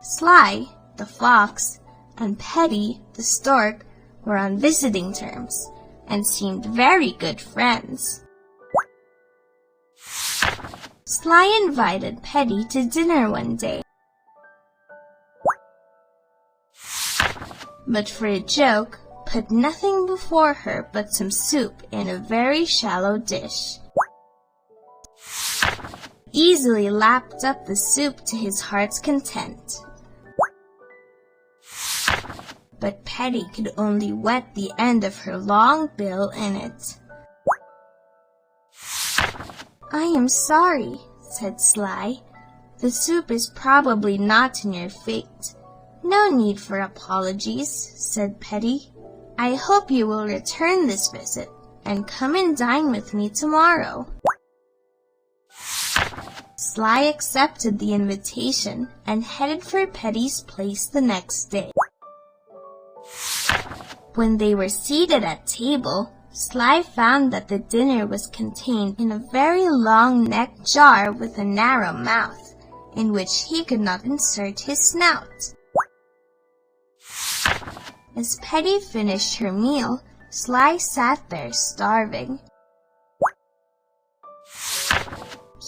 Sly, the fox, and Petty, the stork, were on visiting terms and seemed very good friends. Sly invited Petty to dinner one day, but for a joke, put nothing before her but some soup in a very shallow dish. Easily lapped up the soup to his heart's content. But Petty could only wet the end of her long bill in it. "I am sorry," said Sly. "The soup is probably not in your fate." "No need for apologies," said Petty. "I hope you will return this visit and come and dine with me tomorrow." Sly accepted the invitation and headed for Petty's place the next day. When they were seated at table, Sly found that the dinner was contained in a very long-necked jar with a narrow mouth, in which he could not insert his snout. As Petty finished her meal, Sly sat there starving.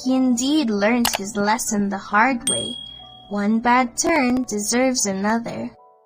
He indeed learnt his lesson the hard way. One bad turn deserves another.